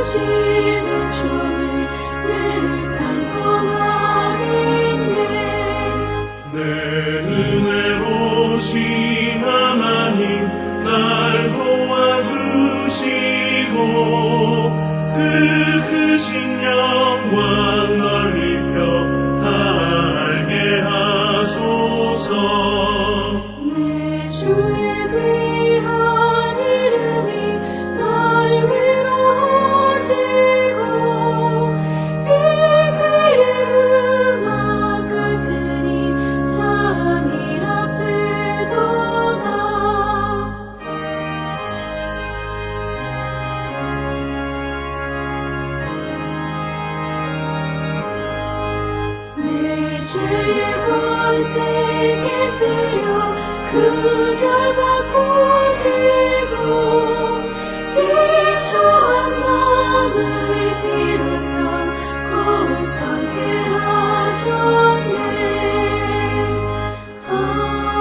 주시는 주를 늘 찬송하겠네. 내 은혜로우신 하나님 날 도와주시고 그 크신 영광 널리 펴 알게 하소서. 내 주의 귀한 이름이 날 위로하시고 이 그의 음악 같으니 찬이라 되도다. 내 죄의 권세 깨뜨려 그 결과 보시고 비추한 마음을 비로소 거창케 하셨네. 아멘.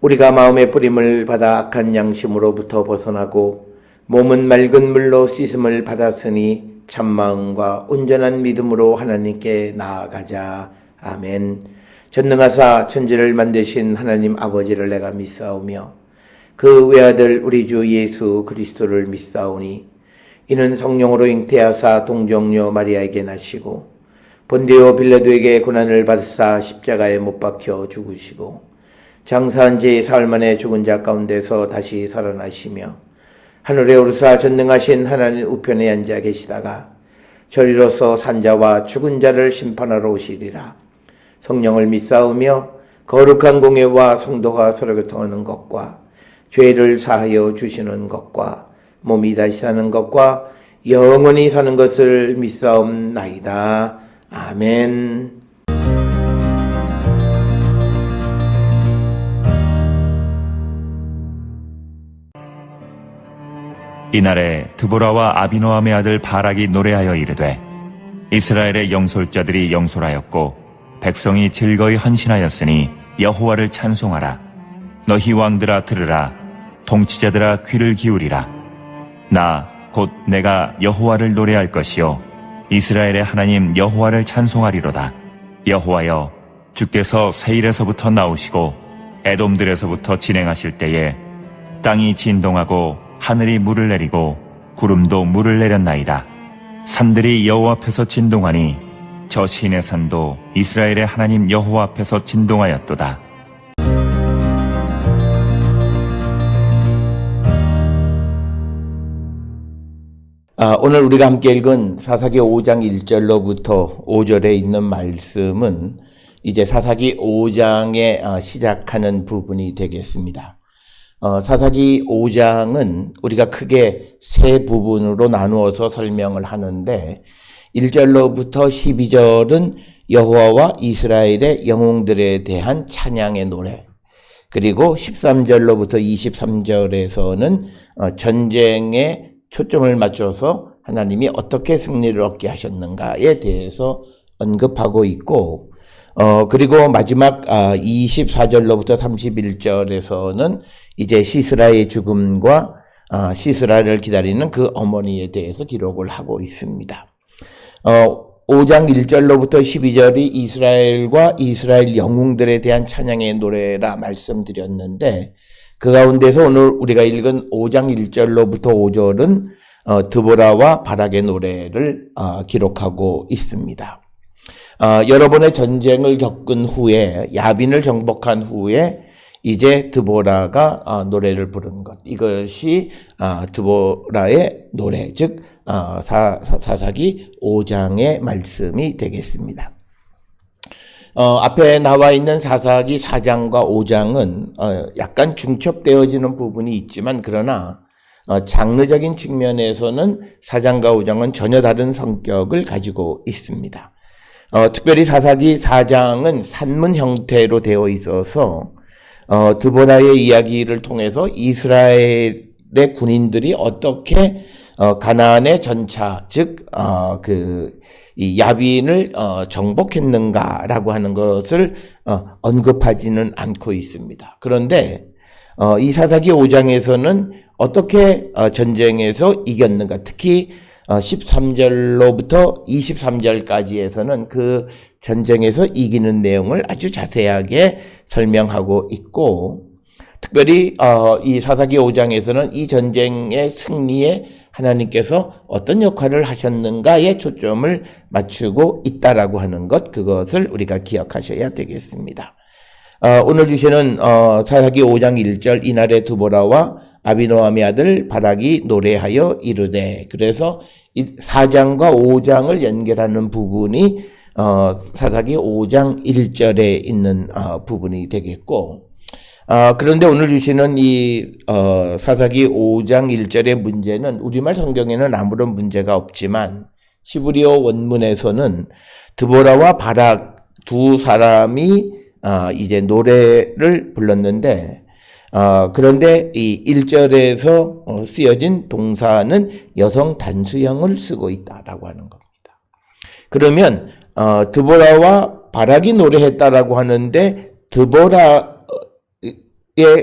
우리가 마음의 뿌림을 받아 악한 양심으로부터 벗어나고 몸은 맑은 물로 씻음을 받았으니 참마음과 온전한 믿음으로 하나님께 나아가자. 아멘. 전능하사 천지를 만드신 하나님 아버지를 내가 믿사오며 그 외아들 우리 주 예수 그리스도를 믿사오니 이는 성령으로 잉태하사 동정녀 마리아에게 나시고 본디오 빌라도에게 고난을 받으사 십자가에 못 박혀 죽으시고 장사한 지 사흘 만에 죽은 자 가운데서 다시 살아나시며 하늘에 오르사 전능하신 하나님 우편에 앉아 계시다가 저리로서 산자와 죽은 자를 심판하러 오시리라. 성령을 믿사오며 거룩한 공예와 성도가 서로 교통하는 것과 죄를 사하여 주시는 것과 몸이 다시 사는 것과 영원히 사는 것을 믿사옵나이다. 아멘. 이날에 드보라와 아비노함의 아들 바락이 노래하여 이르되 이스라엘의 영솔자들이 영솔하였고 백성이 즐거이 헌신하였으니 여호와를 찬송하라. 너희 왕들아 들으라. 통치자들아 귀를 기울이라. 나 곧 내가 여호와를 노래할 것이요 이스라엘의 하나님 여호와를 찬송하리로다. 여호와여, 주께서 세일에서부터 나오시고 에돔들에서부터 진행하실 때에 땅이 진동하고 하늘이 물을 내리고 구름도 물을 내렸나이다. 산들이 여호와 앞에서 진동하니 저 시내 산도 이스라엘의 하나님 여호와 앞에서 진동하였도다. 오늘 우리가 함께 읽은 사사기 5장 1절로부터 5절에 있는 말씀은 이제 사사기 5장에 시작하는 부분이 되겠습니다. 사사기 5장은 우리가 크게 세 부분으로 나누어서 설명을 하는데 1절로부터 12절은 여호와와 이스라엘의 영웅들에 대한 찬양의 노래, 그리고 13절로부터 23절에서는 전쟁에 초점을 맞춰서 하나님이 어떻게 승리를 얻게 하셨는가에 대해서 언급하고 있고 그리고 마지막 24절로부터 31절에서는 이제 시스라의 죽음과 시스라를 기다리는 그 어머니에 대해서 기록을 하고 있습니다. 5장 1절로부터 12절이 이스라엘과 이스라엘 영웅들에 대한 찬양의 노래라 말씀드렸는데, 그 가운데서 오늘 우리가 읽은 5장 1절로부터 5절은 드보라와 바락의 노래를 기록하고 있습니다. 여러 번의 전쟁을 겪은 후에, 야빈을 정복한 후에 이제 드보라가 노래를 부른 것, 이것이 드보라의 노래, 즉 사사기 5장의 말씀이 되겠습니다. 앞에 나와 있는 사사기 4장과 5장은 약간 중첩되어지는 부분이 있지만, 그러나 장르적인 측면에서는 4장과 5장은 전혀 다른 성격을 가지고 있습니다. 특별히 사사기 4장은 산문 형태로 되어 있어서 드보라의 이야기를 통해서 이스라엘의 군인들이 어떻게 가나안의 전차, 즉 이 야빈을 정복했는가라고 하는 것을 언급하지는 않고 있습니다. 그런데 이 사사기 5장에서는 어떻게 전쟁에서 이겼는가, 특히 13절로부터 23절까지에서는 그 전쟁에서 이기는 내용을 아주 자세하게 설명하고 있고, 특별히 이 사사기 5장에서는 이 전쟁의 승리에 하나님께서 어떤 역할을 하셨는가에 초점을 맞추고 있다라고 하는 것, 그것을 우리가 기억하셔야 되겠습니다. 오늘 주시는 사사기 5장 1절, 이날에 드보라와 아비노함의 아들 바락이 노래하여 이르되, 그래서 이 4장과 5장을 연결하는 부분이 사사기 5장 1절에 있는 부분이 되겠고, 그런데 오늘 주시는 이 사사기 5장 1절의 문제는 우리말 성경에는 아무런 문제가 없지만 히브리어 원문에서는 드보라와 바락 두 사람이 이제 노래를 불렀는데, 그런데 이 1절에서 쓰여진 동사는 여성 단수형을 쓰고 있다라고 하는 겁니다. 그러면 드보라와 바락이 노래했다라고 하는데, 드보라에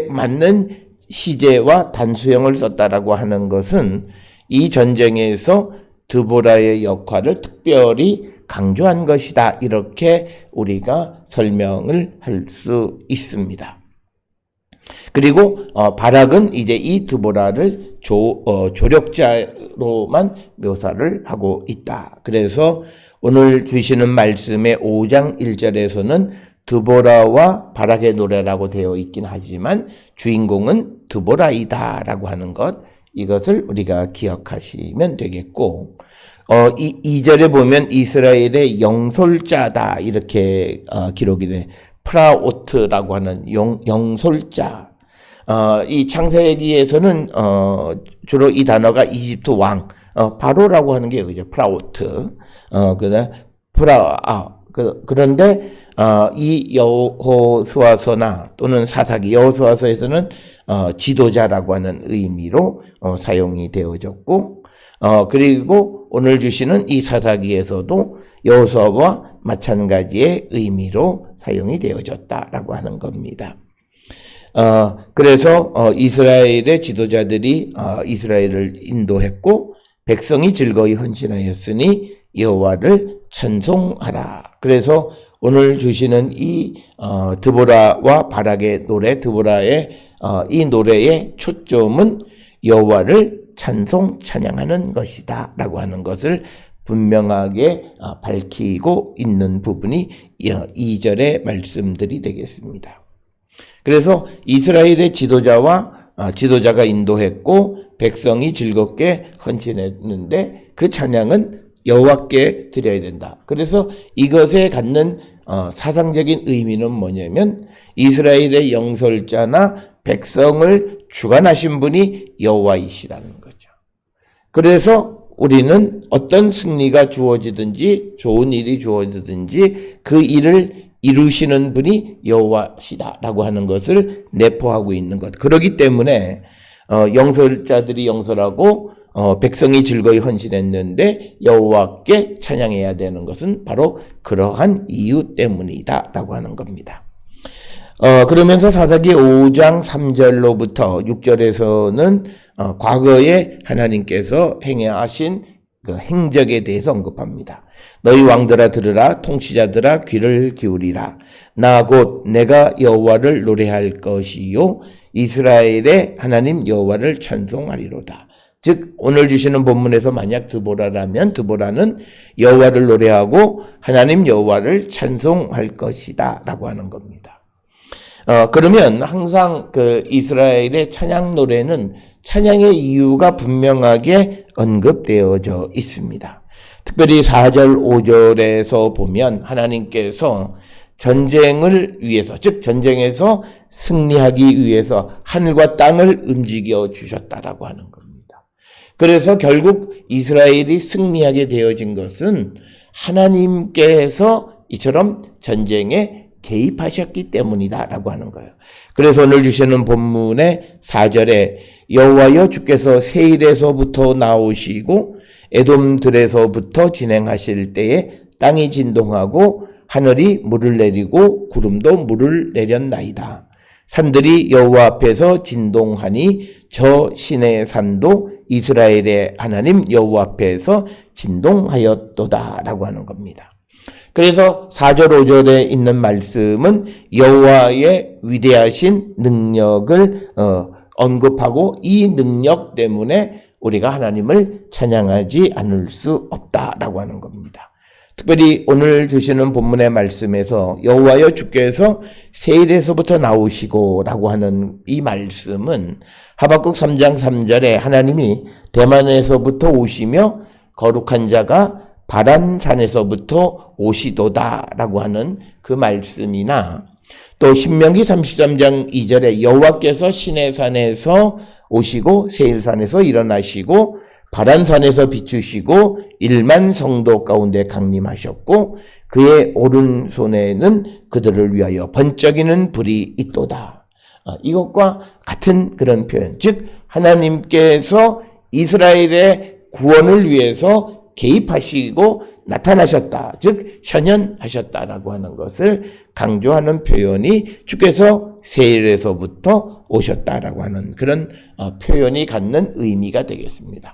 맞는 시제와 단수형을 썼다라고 하는 것은 이 전쟁에서 드보라의 역할을 특별히 강조한 것이다, 이렇게 우리가 설명을 할 수 있습니다. 그리고 바락은 이제 이 드보라를 조력자로만 묘사를 하고 있다. 그래서 오늘 주시는 말씀의 5장 1절에서는 드보라와 바락의 노래라고 되어 있긴 하지만 주인공은 드보라이다라고 하는 것, 이것을 우리가 기억하시면 되겠고, 이 2절에 보면 이스라엘의 영솔자다, 이렇게 기록이 돼. 프라오트라고 하는 영솔자. 이 창세기에서는 주로 이 단어가 이집트 왕, 바로라고 하는 게 그죠. 프라오트. 그런데 이 여호수아서나 또는 사사기 여호수아서에서는 지도자라고 하는 의미로 사용이 되어졌고, 그리고 오늘 주시는 이 사사기에서도 여호수아와 마찬가지의 의미로 사용이 되어졌다라고 하는 겁니다. 그래서 이스라엘의 지도자들이 이스라엘을 인도했고, 백성이 즐거이 헌신하였으니 여호와를 찬송하라. 그래서 오늘 주시는 이 드보라와 바락의 노래, 드보라의 이 노래의 초점은 여호와를 찬양하는 것이다 라고 하는 것을 분명하게 밝히고 있는 부분이 2절의 말씀들이 되겠습니다. 그래서 이스라엘의 지도자가 인도했고 백성이 즐겁게 헌신했는데 그 찬양은 여호와께 드려야 된다. 그래서 이것에 갖는 사상적인 의미는 뭐냐면 이스라엘의 영설자나 백성을 주관하신 분이 여호와이시라는 거죠. 그래서 우리는 어떤 승리가 주어지든지 좋은 일이 주어지든지 그 일을 이루시는 분이 여호와시다라고 하는 것을 내포하고 있는 것. 그렇기 때문에 영설자들이 영설하고 백성이 즐거이 헌신했는데 여호와께 찬양해야 되는 것은 바로 그러한 이유 때문이다라고 하는 겁니다. 그러면서 사사기 5장 3절로부터 6절에서는 과거에 하나님께서 행하신 그 행적에 대해서 언급합니다. 너희 왕들아 들으라, 통치자들아 귀를 기울이라. 나 곧 내가 여호와를 노래할 것이요 이스라엘의 하나님 여호와를 찬송하리로다. 즉 오늘 주시는 본문에서 만약 드보라라면 드보라는 여호와를 노래하고 하나님 여호와를 찬송할 것이다라고 하는 겁니다. 그러면 항상 그 이스라엘의 찬양 노래는 찬양의 이유가 분명하게 언급되어져 있습니다. 특별히 4절, 5절에서 보면 하나님께서 전쟁을 위해서, 즉 전쟁에서 승리하기 위해서 하늘과 땅을 움직여 주셨다라고 하는 겁니다. 그래서 결국 이스라엘이 승리하게 되어진 것은 하나님께서 이처럼 전쟁에 개입하셨기 때문이다라고 하는 거예요. 그래서 오늘 주시는 본문의 4절에 여호와여 주께서 세일에서부터 나오시고 에돔들에서부터 진행하실 때에 땅이 진동하고 하늘이 물을 내리고 구름도 물을 내렸나이다. 산들이 여호와 앞에서 진동하니 저 시내 산도 이스라엘의 하나님 여호와 앞에서 진동하였도다라고 하는 겁니다. 그래서 4절 5절에 있는 말씀은 여호와의 위대하신 능력을 언급하고 이 능력 때문에 우리가 하나님을 찬양하지 않을 수 없다라고 하는 겁니다. 특별히 오늘 주시는 본문의 말씀에서 여호와여 주께서 세일에서부터 나오시고라고 하는 이 말씀은 하박국 3장 3절에 하나님이 대만에서부터 오시며 거룩한 자가 바란산에서부터 오시도다라고 하는 그 말씀이나 또 신명기 33장 2절에 여호와께서 시내산에서 오시고 세일산에서 일어나시고 바란산에서 비추시고 1만 성도 가운데 강림하셨고 그의 오른손에는 그들을 위하여 번쩍이는 불이 있도다. 이것과 같은 그런 표현, 즉 하나님께서 이스라엘의 구원을 위해서 개입하시고 나타나셨다, 즉 현현하셨다라고 하는 것을 강조하는 표현이 주께서 세일에서부터 오셨다라고 하는 그런 표현이 갖는 의미가 되겠습니다.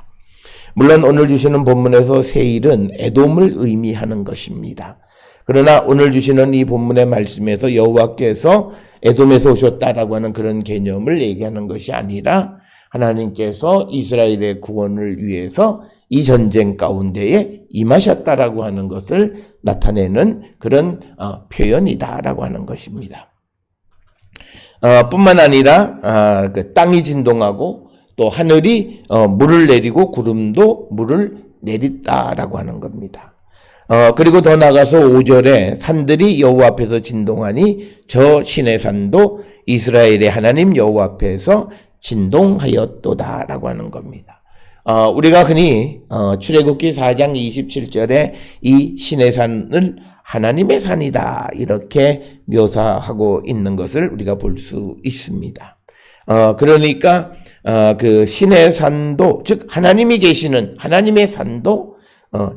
물론 오늘 주시는 본문에서 세일은 에돔을 의미하는 것입니다. 그러나 오늘 주시는 이 본문의 말씀에서 여호와께서 에돔에서 오셨다라고 하는 그런 개념을 얘기하는 것이 아니라 하나님께서 이스라엘의 구원을 위해서 이 전쟁 가운데에 임하셨다라고 하는 것을 나타내는 그런 표현이다라고 하는 것입니다. 뿐만 아니라 그 땅이 진동하고 또 하늘이 물을 내리고 구름도 물을 내렸다라고 하는 겁니다. 그리고 더 나가서 5절에 산들이 여호와 앞에서 진동하니 저 시내산도 이스라엘의 하나님 여호와 앞에서 진동하였도다라고 하는 겁니다. 우리가 흔히 출애굽기 4장 27절에 이 시내산을 하나님의 산이다 이렇게 묘사하고 있는 것을 우리가 볼 수 있습니다. 그러니까 그 시내산도, 즉 하나님이 계시는 하나님의 산도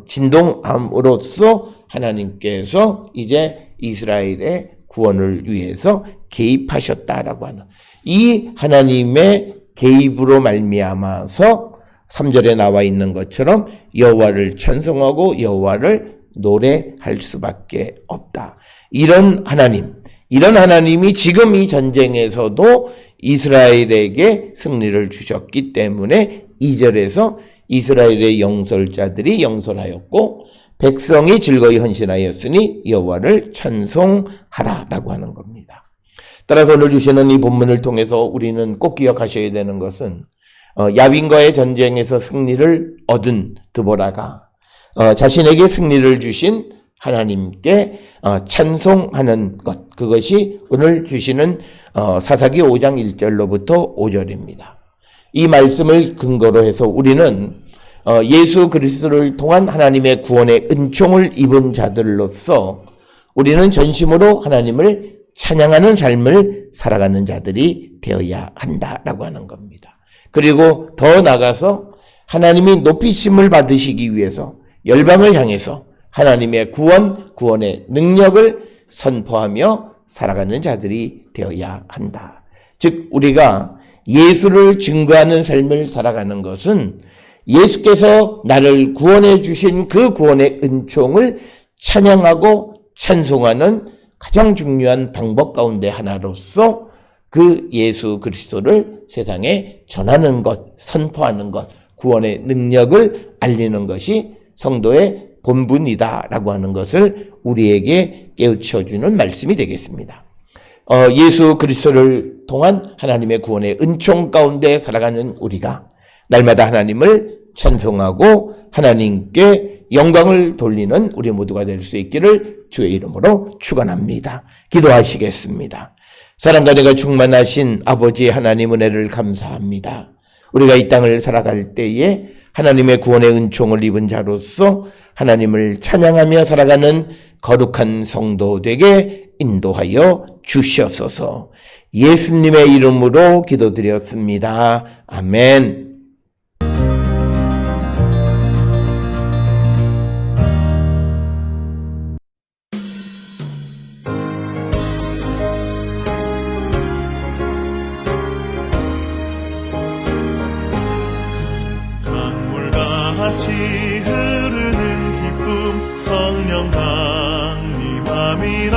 진동함으로써 하나님께서 이제 이스라엘의 구원을 위해서 개입하셨다라고 하는 이 하나님의 개입으로 말미암아서 3절에 나와 있는 것처럼 여호와를 찬송하고 여호와를 노래할 수밖에 없다. 이런 하나님이 지금 이 전쟁에서도 이스라엘에게 승리를 주셨기 때문에 2절에서 이스라엘의 영설자들이 영설하였고 백성이 즐거이 헌신하였으니 여호와를 찬송하라라고 하는 겁니다. 따라서 오늘 주시는 이 본문을 통해서 우리는 꼭 기억하셔야 되는 것은 야빈과의 전쟁에서 승리를 얻은 드보라가 자신에게 승리를 주신 하나님께 찬송하는 것, 그것이 오늘 주시는 사사기 5장 1절로부터 5절입니다. 이 말씀을 근거로 해서 우리는 예수 그리스도를 통한 하나님의 구원의 은총을 입은 자들로서 우리는 전심으로 하나님을 찬양하는 삶을 살아가는 자들이 되어야 한다라고 하는 겁니다. 그리고 더 나아가서 하나님이 높이심을 받으시기 위해서 열방을 향해서 하나님의 구원의 능력을 선포하며 살아가는 자들이 되어야 한다. 즉 우리가 예수를 증거하는 삶을 살아가는 것은 예수께서 나를 구원해 주신 그 구원의 은총을 찬양하고 찬송하는 가장 중요한 방법 가운데 하나로서 그 예수 그리스도를 세상에 전하는 것, 선포하는 것, 구원의 능력을 알리는 것이 성도의 본분이다라고 하는 것을 우리에게 깨우쳐주는 말씀이 되겠습니다. 예수 그리스도를 통한 하나님의 구원의 은총 가운데 살아가는 우리가 날마다 하나님을 찬송하고 하나님께 영광을 돌리는 우리 모두가 될 수 있기를 주의 이름으로 축원합니다. 기도하시겠습니다. 사랑과 은혜가 충만하신 아버지 하나님 은혜를 감사합니다. 우리가 이 땅을 살아갈 때에 하나님의 구원의 은총을 입은 자로서 하나님을 찬양하며 살아가는 거룩한 성도 되게 인도하여 주시옵소서. 예수님의 이름으로 기도드렸습니다. 아멘. 강물같이 흐르는 기쁨 성령 강림함이라.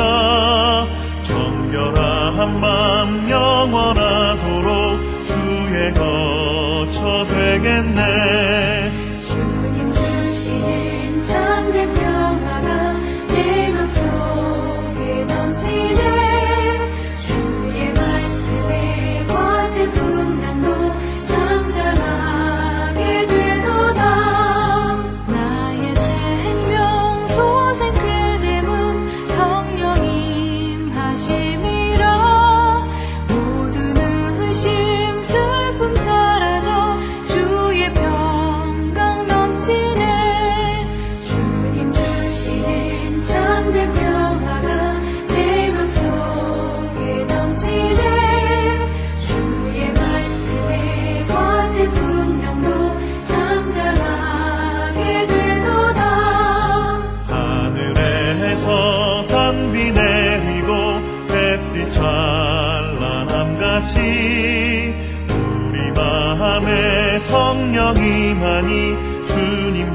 정결한 맘 영원하도록 주의 거처 되겠네. 주님 주시는 참된 평화가 내 맘속에 넘치네. 주의 말씀에 거센 풍랑도 잠잠하게 되도다. 나의 생명 소생 그대문 성령 임하심이라. 모든 의심 슬픔 사라져 주의 평강 넘치네. 주님 주시는 참된 평화가 내 맘속에 넘치네. 주의 말씀에 거센 풍랑도 잠잠하게 되도다. 하늘에서 단비 내리고 햇빛 찬란함같이 우리 마음에 성령 임하니 주님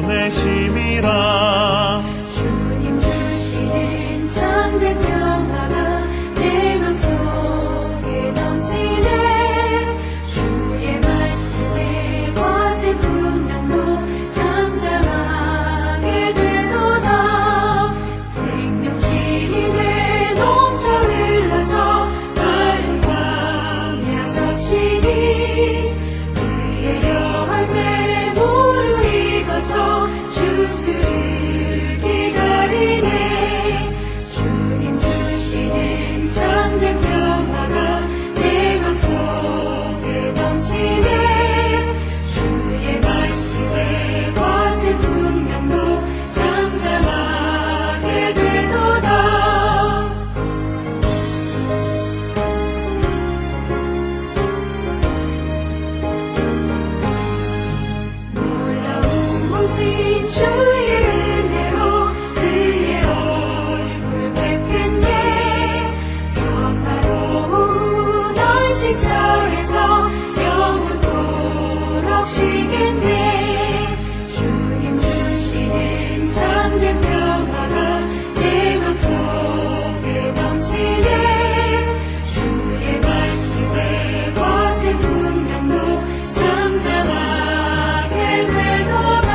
보내심이라. 주님 주시는 참된 평화가 내 맘속에 넘치네. 주의 말씀에 거센 풍랑도 잠잠하게 되도다. 생명신이 넘쳐 흘러서 마른 광야 적시니. 그의 열매 무르익어서 주수를 기다리네. 주님 주시는 참된 평화가 내 맘속에 넘치네. 주의 말씀에 거센 풍랑도 잠잠하게 되도다. 놀라우신 주의 은혜로 그의 얼굴 뵙겠네. 평화로운 안식처에서 영원토록 쉬겠네. 주님 주시는 참된 평화가 내 맘속에 넘치네. 주의 말씀에 거센 풍랑도 잠잠하게 되도다.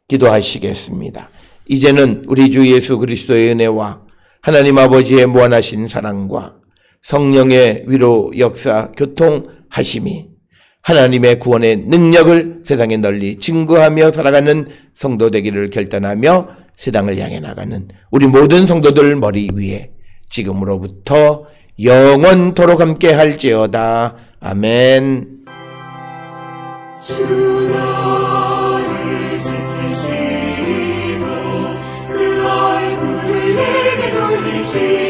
기도하시겠습니다. 이제는 우리 주 예수 그리스도의 은혜와 하나님 아버지의 무한하신 사랑과 성령의 위로 역사 교통하심이 하나님의 구원의 능력을 세상에 널리 증거하며 살아가는 성도 되기를 결단하며 세상을 향해 나가는 우리 모든 성도들 머리 위에 지금으로부터 영원토록 함께 할지어다. 아멘. 주 너를 지키시고 그 얼굴을 주시